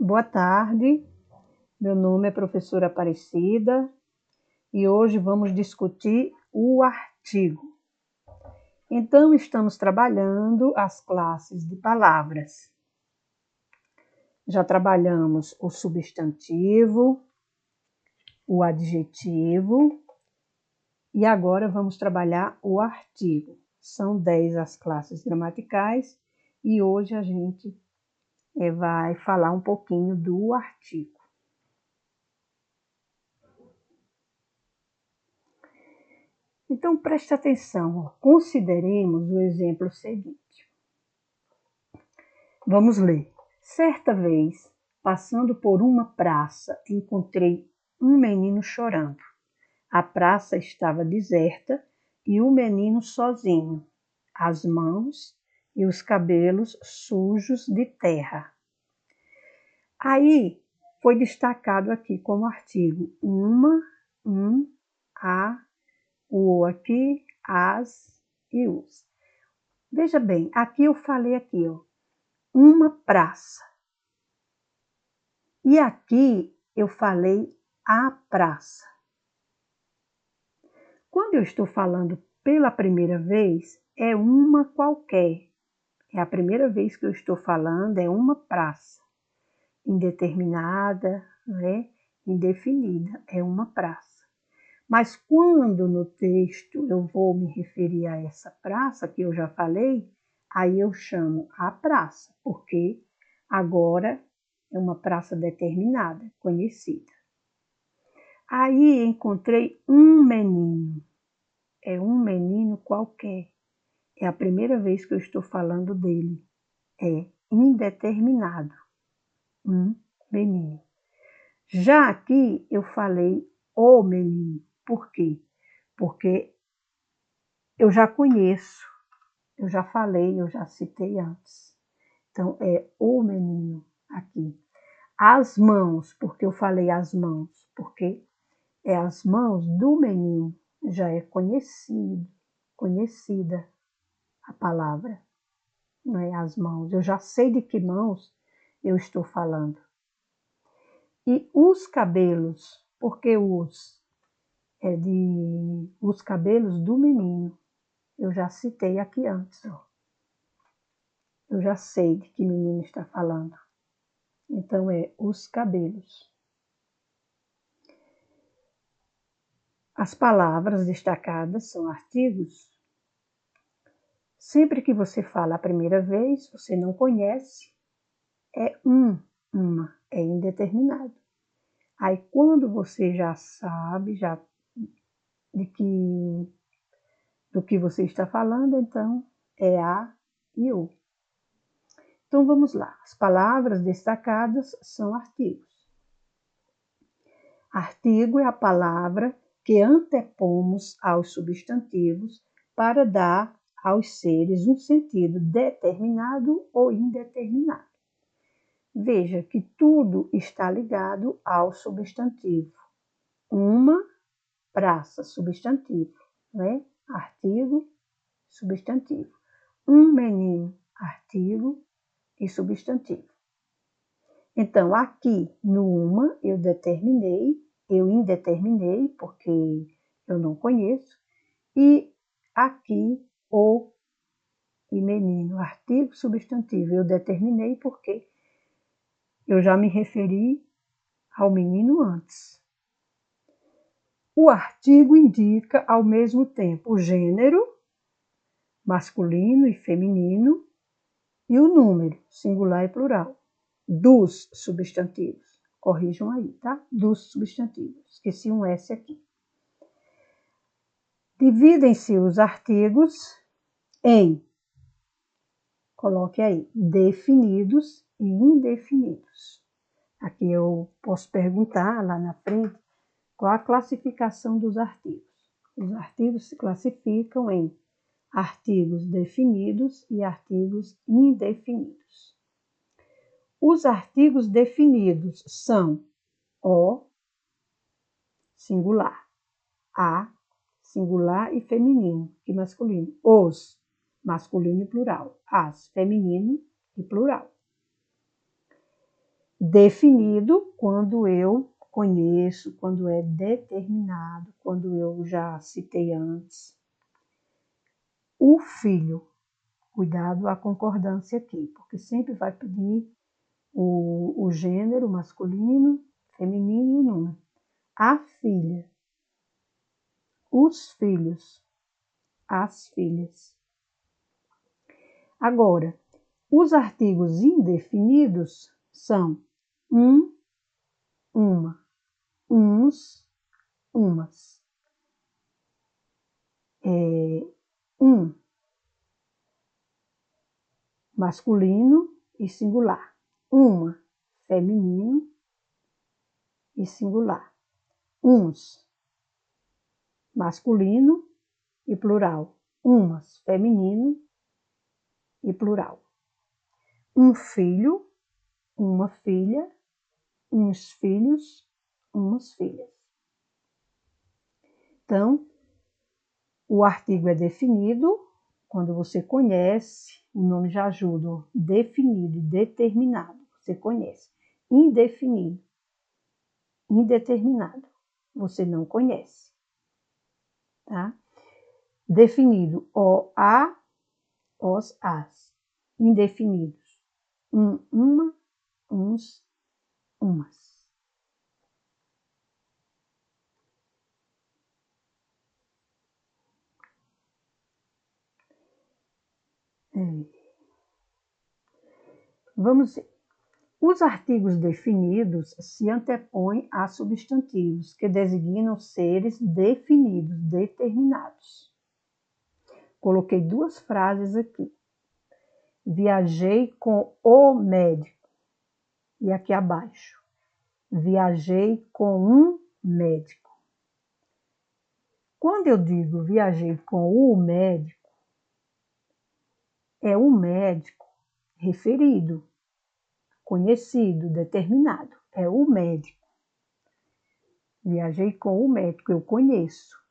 Boa tarde, meu nome é professora Aparecida e hoje vamos discutir o artigo. Então, estamos trabalhando as classes de palavras. Já trabalhamos o substantivo, o adjetivo e agora vamos trabalhar o artigo. São 10 as classes gramaticais e hoje a gente vai falar um pouquinho do artigo. Então, preste atenção, consideremos o exemplo seguinte. Vamos ler. Certa vez, passando por uma praça, encontrei um menino chorando. A praça estava deserta e o menino sozinho, as mãos e os cabelos sujos de terra. Aí foi destacado aqui como artigo uma, a, o aqui, as e os. Veja bem, aqui eu falei aqui, ó, uma praça. E aqui eu falei a praça. Quando eu estou falando pela primeira vez, é uma qualquer. É a primeira vez que eu estou falando, é uma praça. Indeterminada, né? Indefinida, é uma praça. Mas quando no texto eu vou me referir a essa praça que eu já falei, aí eu chamo a praça, porque agora é uma praça determinada, conhecida. Aí encontrei um menino, é um menino qualquer, é a primeira vez que eu estou falando dele, é indeterminado, um menino. Já aqui eu falei o menino, por quê? Porque eu já conheço, eu já falei, eu já citei antes. Então, é o menino aqui. As mãos, porque eu falei as mãos, porque é as mãos do menino, já é conhecida a palavra, não é as mãos. Eu já sei de que mãos eu estou falando. E os cabelos, porque é de os cabelos do menino. Eu já citei aqui antes, ó. Eu já sei de que menino está falando. Então, é os cabelos. As palavras destacadas são artigos. Sempre que você fala a primeira vez, você não conhece, é uma, é indeterminado. Aí, quando você já sabe do que você está falando, então, é a e o. Então, vamos lá. As palavras destacadas são artigos. Artigo é a palavra que antepomos aos substantivos para dar aos seres um sentido determinado ou indeterminado. Veja que tudo está ligado ao substantivo. Uma praça, substantivo, né? Artigo, substantivo. Um menino, artigo e substantivo. Então, aqui no uma eu indeterminei, porque eu não conheço, e aqui o e menino, artigo substantivo, eu determinei porque eu já me referi ao menino antes. O artigo indica ao mesmo tempo o gênero, masculino e feminino, e o número, singular e plural, dos substantivos. Corrijam aí, tá? Dos substantivos. Esqueci um S aqui. Dividem-se os artigos em, coloque aí, definidos e indefinidos. Aqui eu posso perguntar lá na frente qual a classificação dos artigos. Os artigos se classificam em artigos definidos e artigos indefinidos. Os artigos definidos são o, singular, a, singular e feminino e masculino. Os, masculino e plural. As, feminino e plural. Definido quando eu conheço, quando é determinado, quando eu já citei antes. O filho, cuidado à concordância aqui, porque sempre vai pedir o gênero masculino, feminino e o número. A filha, os filhos, as filhas. Agora, os artigos indefinidos são uma, uns, umas. Masculino e singular. Uma, feminino e singular. Uns, masculino e plural. Umas, feminino e plural. Um filho, uma filha, uns filhos, umas filhas. Então, o artigo é definido quando você conhece, o nome já ajuda, definido, determinado, você conhece. Indefinido, indeterminado, você não conhece. Tá? Definido, o, a, os, as. Indefinidos, uma, uns, umas. Vamos ver. Os artigos definidos se antepõem a substantivos que designam seres definidos, determinados. Coloquei duas frases aqui. Viajei com o médico. E aqui abaixo. Viajei com um médico. Quando eu digo viajei com o médico, é um médico referido, conhecido, determinado. É o médico. Viajei com o médico, eu conheço.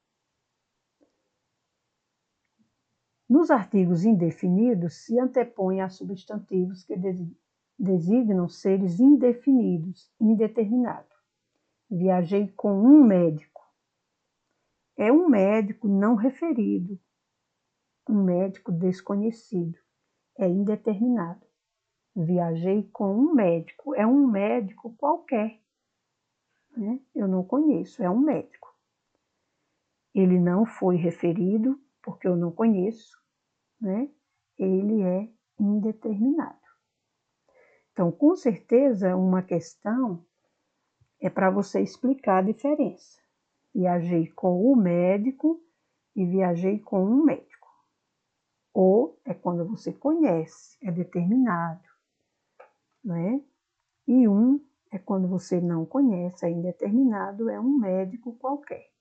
Nos artigos indefinidos, se antepõem a substantivos que designam seres indefinidos, indeterminados. Viajei com um médico. É um médico não referido, um médico desconhecido, é indeterminado. Viajei com um médico, é um médico qualquer, né? Eu não conheço, é um médico. Ele não foi referido, porque eu não conheço, né? Ele é indeterminado. Então, com certeza, uma questão é para você explicar a diferença. Viajei com o médico e viajei com um médico. Ou é quando você conhece, é determinado, né? E um é quando você não conhece, é indeterminado, é um médico qualquer.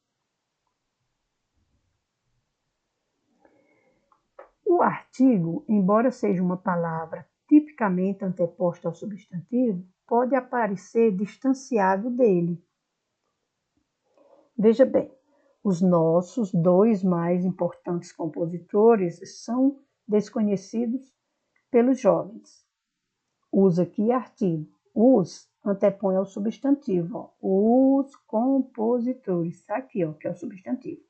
O artigo, embora seja uma palavra tipicamente anteposta ao substantivo, pode aparecer distanciado dele. Veja bem, os nossos dois mais importantes compositores são desconhecidos pelos jovens. Usa aqui artigo. Os antepõe ao substantivo. Ó. Os compositores. Tá aqui, ó, que é o substantivo.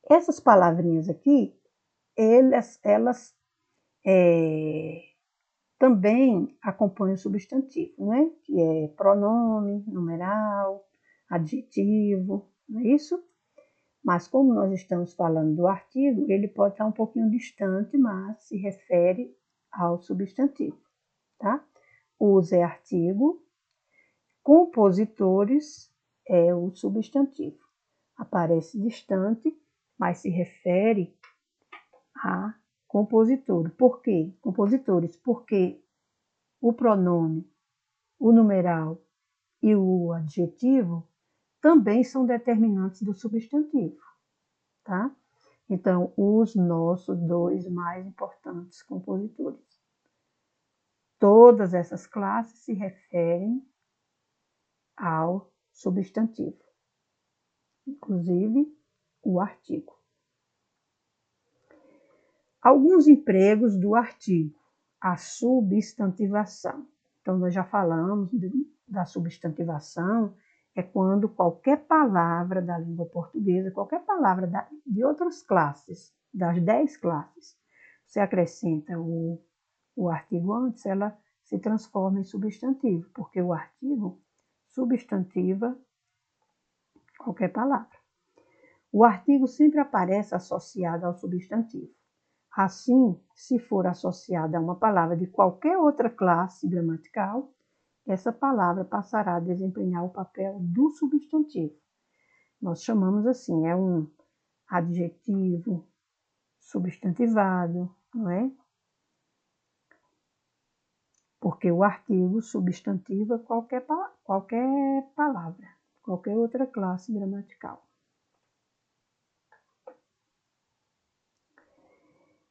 Essas palavrinhas aqui, elas também acompanham o substantivo, né? Que é pronome, numeral, adjetivo, não é isso? Mas como nós estamos falando do artigo, ele pode estar um pouquinho distante, mas se refere ao substantivo, tá? Os é artigo, compositores é o substantivo. Aparece distante, mas se refere a compositor. Por quê? Compositores, porque o pronome, o numeral e o adjetivo também são determinantes do substantivo, tá? Então, os nossos dois mais importantes compositores. Todas essas classes se referem ao substantivo, inclusive o artigo. Alguns empregos do artigo. A substantivação. Então, nós já falamos da substantivação, é quando qualquer palavra da língua portuguesa, qualquer palavra de outras classes, das 10 classes, você acrescenta o artigo antes, ela se transforma em substantivo, porque o artigo substantiva qualquer palavra. O artigo sempre aparece associado ao substantivo. Assim, se for associada a uma palavra de qualquer outra classe gramatical, essa palavra passará a desempenhar o papel do substantivo. Nós chamamos assim, é um adjetivo substantivado, não é? Porque o artigo substantiva qualquer palavra, qualquer outra classe gramatical.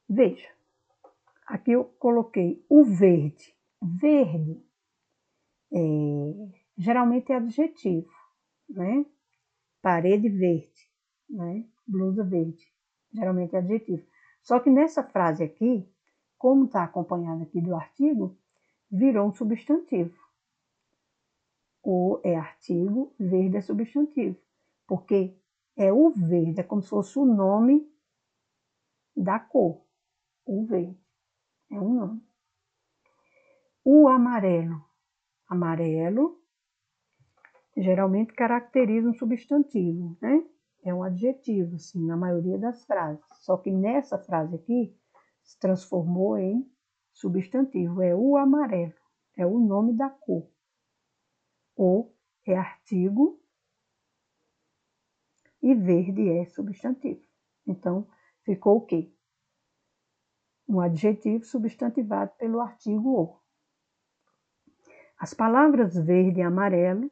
Veja, aqui eu coloquei o verde. Verde geralmente é adjetivo, né? Parede verde, né? Blusa verde, geralmente é adjetivo. Só que nessa frase aqui, como está acompanhado aqui do artigo, virou um substantivo. O é artigo, verde é substantivo, porque é o verde, é como se fosse o nome da cor. O verde é um nome. O amarelo. Amarelo geralmente caracteriza um substantivo, né? É um adjetivo, assim, na maioria das frases. Só que nessa frase aqui, se transformou em substantivo. É o amarelo, é o nome da cor. O é artigo e verde é substantivo. Então, ficou o quê? Um adjetivo substantivado pelo artigo o. As palavras verde e amarelo,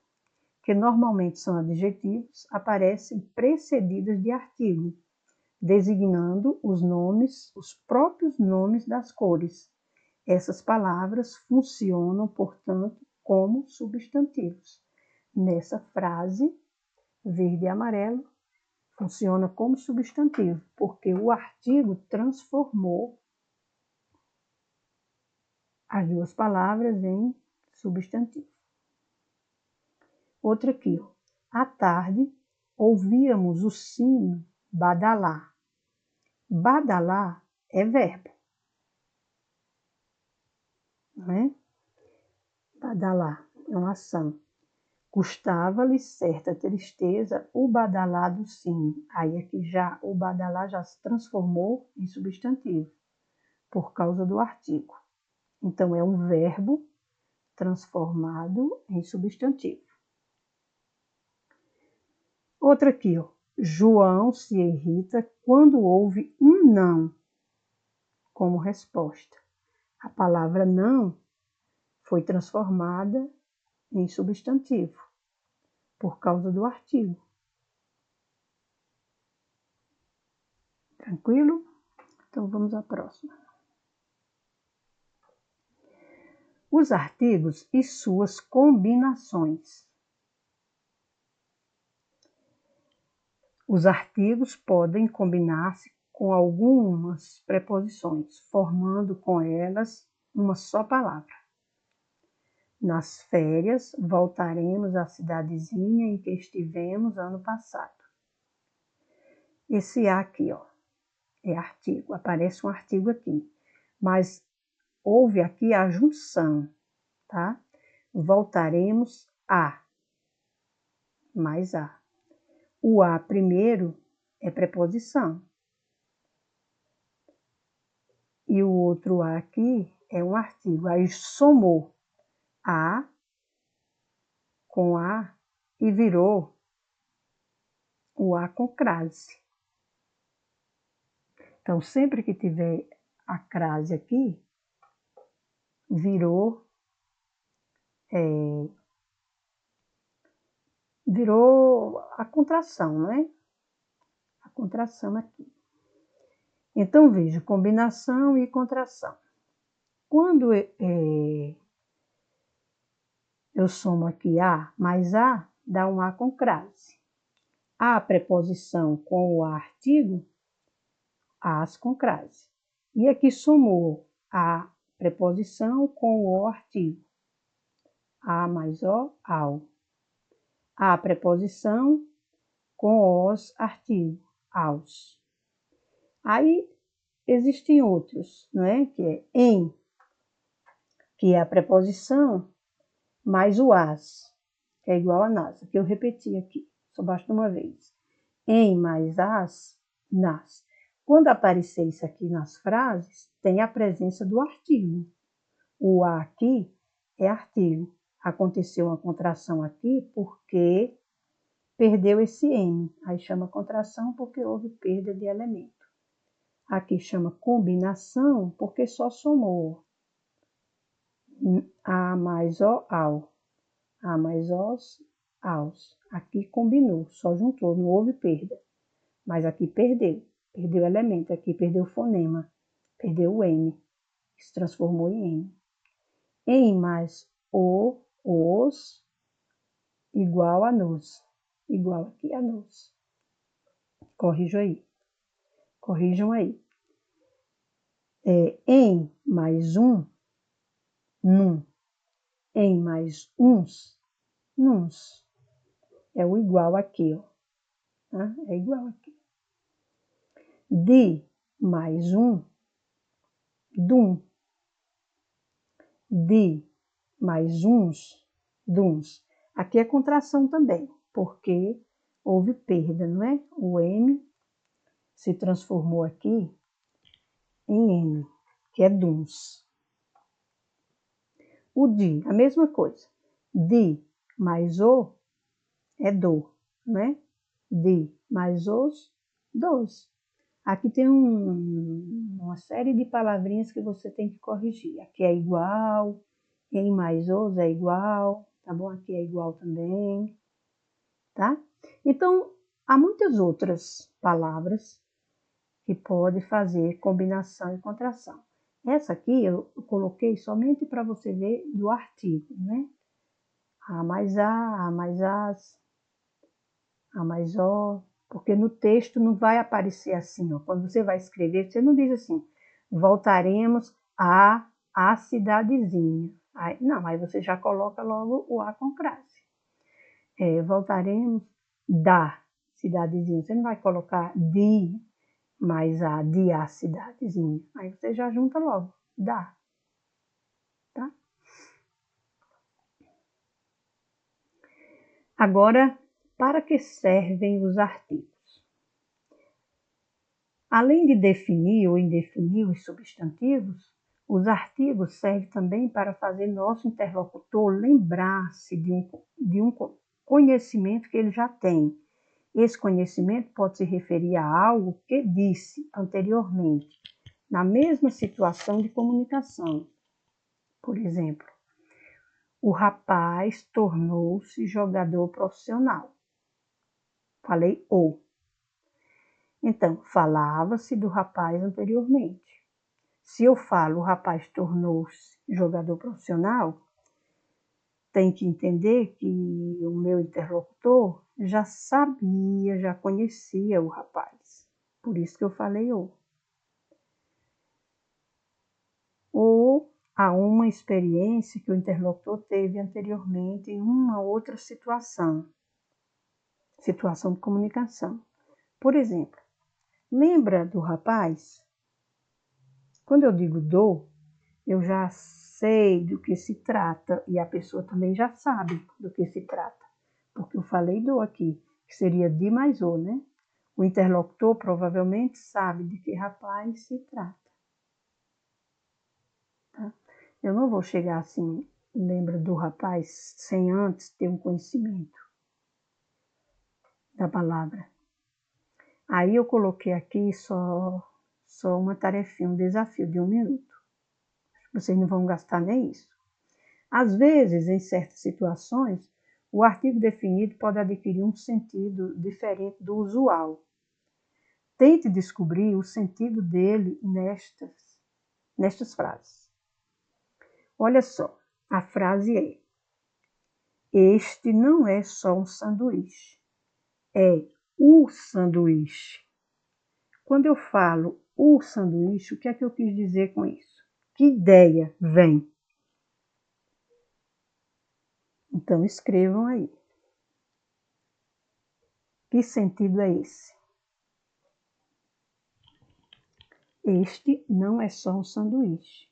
que normalmente são adjetivos, aparecem precedidas de artigo, designando os nomes, os próprios nomes das cores. Essas palavras funcionam, portanto, como substantivos. Nessa frase, verde e amarelo funciona como substantivo, porque o artigo transformou as duas palavras em substantivo. Outra aqui, ó. À tarde, ouvíamos o sino badalar. Badalar é verbo, não é? Badalar é uma ação. Custava-lhe certa tristeza o badalar do sino. Aí aqui já o badalar já se transformou em substantivo, por causa do artigo. Então é um verbo transformado em substantivo. Outra aqui, ó. João se irrita quando ouve um não como resposta. A palavra não foi transformada em substantivo por causa do artigo. Tranquilo? Então vamos à próxima. Os artigos e suas combinações. Os artigos podem combinar-se com algumas preposições, formando com elas uma só palavra. Nas férias, voltaremos à cidadezinha em que estivemos ano passado. Esse A aqui, ó, é artigo, aparece um artigo aqui, mas houve aqui a junção, tá? Voltaremos a, mais a. O a primeiro é preposição. E o outro a aqui é um artigo. Aí somou a com a e virou o a com crase. Então, sempre que tiver a crase aqui, virou a contração, né? A contração aqui. Então, veja, combinação e contração. Quando eu somo aqui a mais a, dá um a com crase. A preposição com o artigo, as com crase. E aqui somou a preposição com o artigo. A mais O, ao. A preposição com os artigos, aos. Aí existem outros, não é? Que é em, que é a preposição mais o as, que é igual a nas. Aqui eu repeti aqui, só basta uma vez. Em mais as, nas. Quando aparecer isso aqui nas frases, tem a presença do artigo. O a aqui é artigo. Aconteceu uma contração aqui porque perdeu esse M. Aí chama contração porque houve perda de elemento. Aqui chama combinação porque só somou a mais o, ao. A mais os, aos. Aqui combinou, só juntou, não houve perda. Mas aqui perdeu. Perdeu elemento, aqui perdeu fonema. Perdeu o M, que se transformou em M. Em mais o, os, igual a nos. Igual aqui a nos. Corrijo aí. Corrijam aí. Em mais um, num. Em mais uns, nuns. É o igual aqui, ó. Tá? É igual aqui. De mais um, dum. De mais uns, duns. Aqui é contração também, porque houve perda, não é? O M se transformou aqui em M, que é duns. O de, a mesma coisa. De mais o é do, né? De mais os, dos. Aqui tem uma série de palavrinhas que você tem que corrigir. Aqui é igual, em mais os é igual, tá bom? Aqui é igual também, tá? Então, há muitas outras palavras que pode fazer combinação e contração. Essa aqui eu coloquei somente para você ver do artigo, né? A mais a mais as, a mais o, porque no texto não vai aparecer assim, ó. Quando você vai escrever, você não diz assim, voltaremos a cidadezinha. Aí, não, aí você já coloca logo o a com crase. Voltaremos da cidadezinha. Você não vai colocar de mais a de a cidadezinha. Aí você já junta logo, da, tá? Agora, para que servem os artigos? Além de definir ou indefinir os substantivos, os artigos servem também para fazer nosso interlocutor lembrar-se de um conhecimento que ele já tem. Esse conhecimento pode se referir a algo que disse anteriormente, na mesma situação de comunicação. Por exemplo, o rapaz tornou-se jogador profissional. Falei o. Então, falava-se do rapaz anteriormente. Se eu falo o rapaz tornou-se jogador profissional, tem que entender que o meu interlocutor já sabia, já conhecia o rapaz. Por isso que eu falei o. Ou a uma experiência que o interlocutor teve anteriormente em uma outra situação de comunicação. Por exemplo, lembra do rapaz? Quando eu digo do, eu já sei do que se trata e a pessoa também já sabe do que se trata, porque eu falei do aqui, que seria de mais o, né? O interlocutor provavelmente sabe de que rapaz se trata. Tá? Eu não vou chegar assim, lembra do rapaz, sem antes ter um conhecimento da palavra. Aí eu coloquei aqui só uma tarefinha, um desafio de 1 minuto. Vocês não vão gastar nem isso. Às vezes, em certas situações, o artigo definido pode adquirir um sentido diferente do usual. Tente descobrir o sentido dele nestas frases. Olha só, a frase é: este não é só um sanduíche, é o sanduíche. Quando eu falo o sanduíche, o que é que eu quis dizer com isso? Que ideia vem? Então, escrevam aí. Que sentido é esse? Este não é só um sanduíche.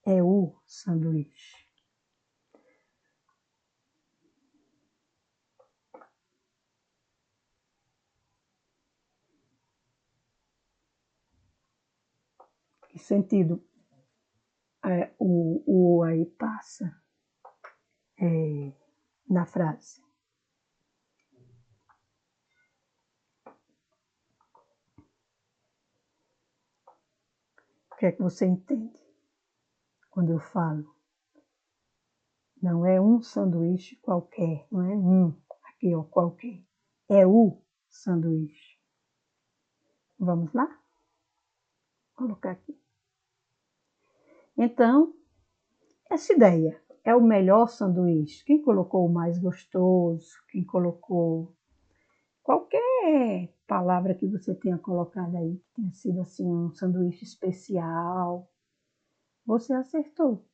É o sanduíche. Que sentido o aí passa na frase? O que é que você entende quando eu falo? Não é um sanduíche qualquer, não é um aqui, ó, qualquer. É o sanduíche. Vamos lá? Vou colocar aqui. Então, essa ideia é o melhor sanduíche. Quem colocou o mais gostoso? Quem colocou qualquer palavra que você tenha colocado aí, que tenha sido assim um sanduíche especial, você acertou.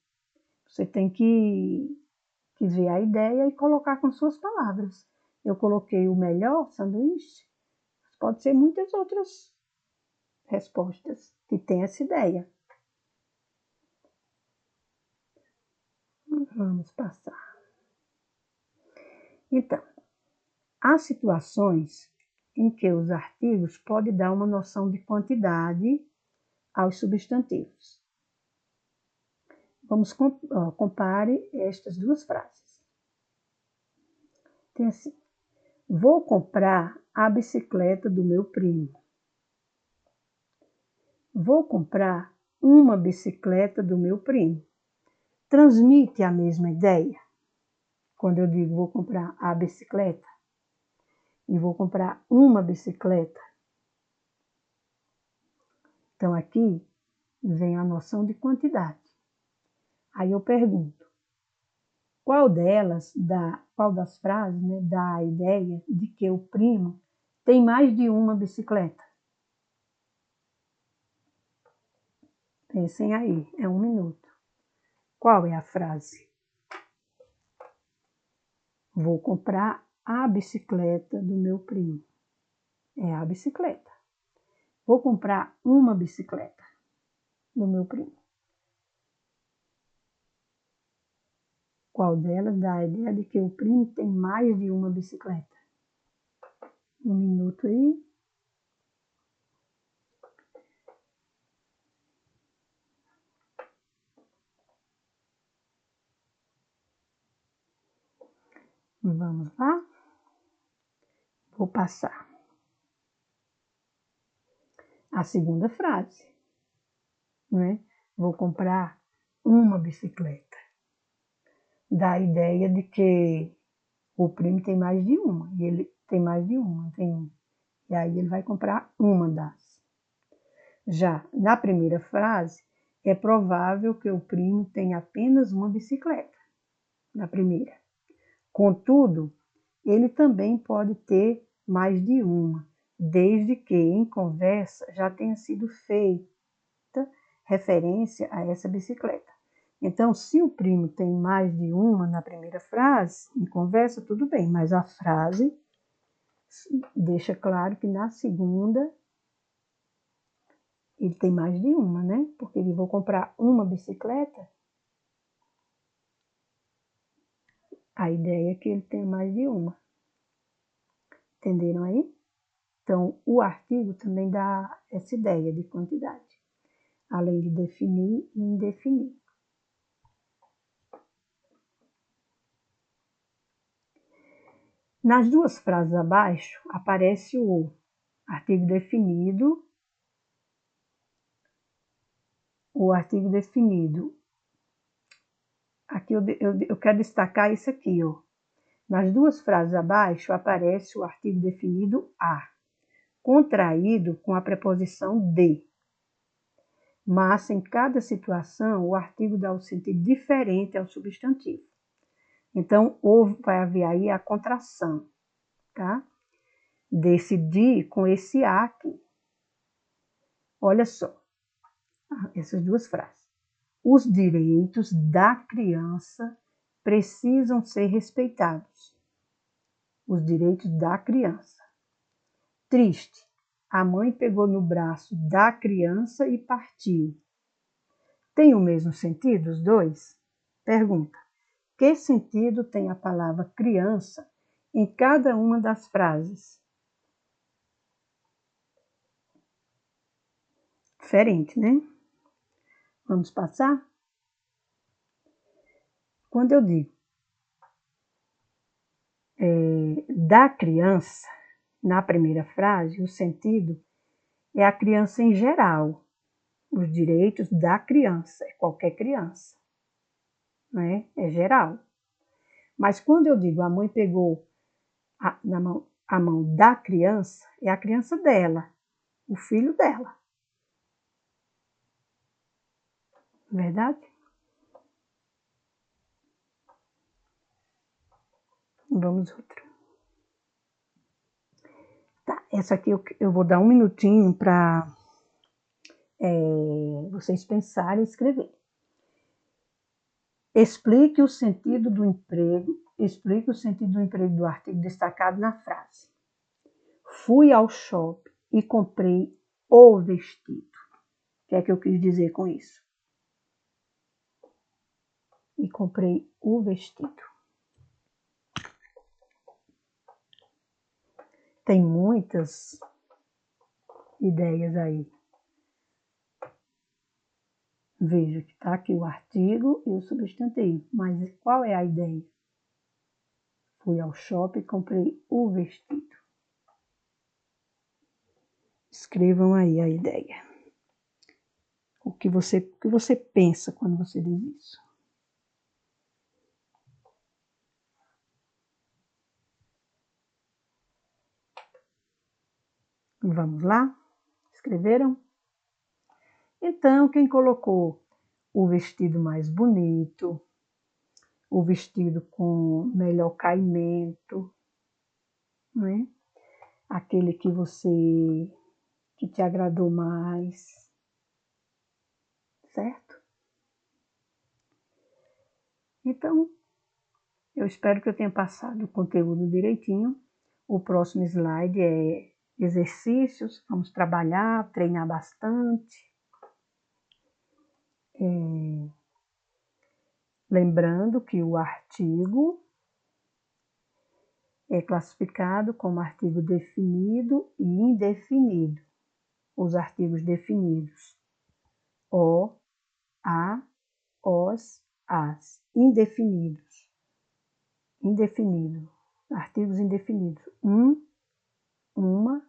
Você tem que ver a ideia e colocar com suas palavras. Eu coloquei o melhor sanduíche, pode ser muitas outras respostas que têm essa ideia. Vamos passar. Então, há situações em que os artigos podem dar uma noção de quantidade aos substantivos. Vamos compare estas duas frases. Tem assim: vou comprar a bicicleta do meu primo. Vou comprar uma bicicleta do meu primo. Transmite a mesma ideia? Quando eu digo vou comprar a bicicleta e vou comprar uma bicicleta. Então, aqui vem a noção de quantidade. Aí eu pergunto, qual das frases, né, dá a ideia de que o primo tem mais de uma bicicleta? Pensem aí, é 1 minuto. Qual é a frase? Vou comprar a bicicleta do meu primo. É a bicicleta. Vou comprar uma bicicleta do meu primo. Qual delas dá a ideia de que o primo tem mais de uma bicicleta? 1 minuto aí. Vamos lá? Vou passar. A segunda frase, né? Vou comprar uma bicicleta. Dá a ideia de que o primo tem mais de uma, e ele tem mais de uma, tem. E aí ele vai comprar uma das. Já na primeira frase, é provável que o primo tenha apenas uma bicicleta, na primeira. Contudo, ele também pode ter mais de uma, desde que em conversa já tenha sido feita referência a essa bicicleta. Então, se o primo tem mais de uma na primeira frase, em conversa, tudo bem, mas a frase deixa claro que na segunda ele tem mais de uma, né? Porque ele vou comprar uma bicicleta, a ideia é que ele tenha mais de uma. Entenderam aí? Então, o artigo também dá essa ideia de quantidade, além de definir e indefinir. Nas duas frases abaixo, aparece o artigo definido. O artigo definido. Aqui eu quero destacar isso aqui, ó. Nas duas frases abaixo, aparece o artigo definido a, contraído com a preposição de. Mas, em cada situação, o artigo dá um sentido diferente ao substantivo. Então, vai haver aí a contração, tá? Desse de com esse a aqui. Olha só, essas duas frases. Os direitos da criança precisam ser respeitados. Os direitos da criança. Triste, a mãe pegou no braço da criança e partiu. Tem o mesmo sentido os dois? Pergunta. Que sentido tem a palavra criança em cada uma das frases? Diferente, né? Vamos passar? Quando eu digo da criança, na primeira frase, o sentido é a criança em geral, os direitos da criança, é qualquer criança, né? É geral. Mas quando eu digo a mãe pegou a mão da criança, é a criança dela, o filho dela. Verdade? Vamos outra. Tá, essa aqui eu vou dar um minutinho para vocês pensarem e escreverem. Explique o sentido do emprego do artigo destacado na frase. Fui ao shopping e comprei o vestido. O que é que eu quis dizer com isso? E comprei o vestido. Tem muitas ideias aí. Veja que está aqui o artigo e o substantivo. Mas qual é a ideia? Fui ao shopping e comprei o vestido. Escrevam aí a ideia. O que você pensa quando você diz isso? Vamos lá? Escreveram? Então, quem colocou o vestido mais bonito, o vestido com melhor caimento, né? Aquele que te agradou mais, certo? Então, eu espero que eu tenha passado o conteúdo direitinho. O próximo slide é exercícios, vamos trabalhar, treinar bastante. Lembrando que o artigo é classificado como artigo definido e indefinido. Os artigos definidos: o, a, os, as. Indefinidos. Indefinido. Artigos indefinidos: uma,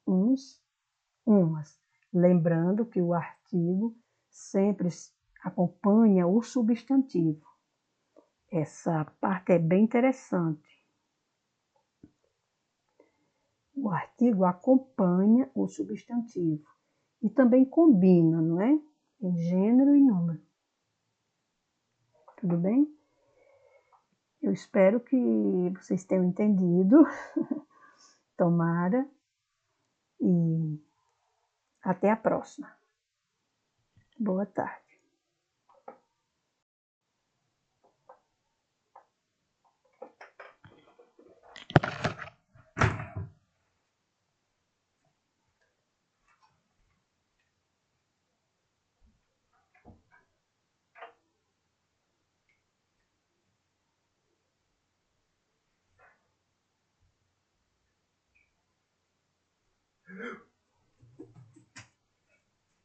uns, umas. Lembrando que o artigo sempre acompanha o substantivo. Essa parte é bem interessante. O artigo acompanha o substantivo e também combina, não é? Em gênero e número. Tudo bem? Eu espero que vocês tenham entendido. Tomara. E até a próxima. Boa tarde.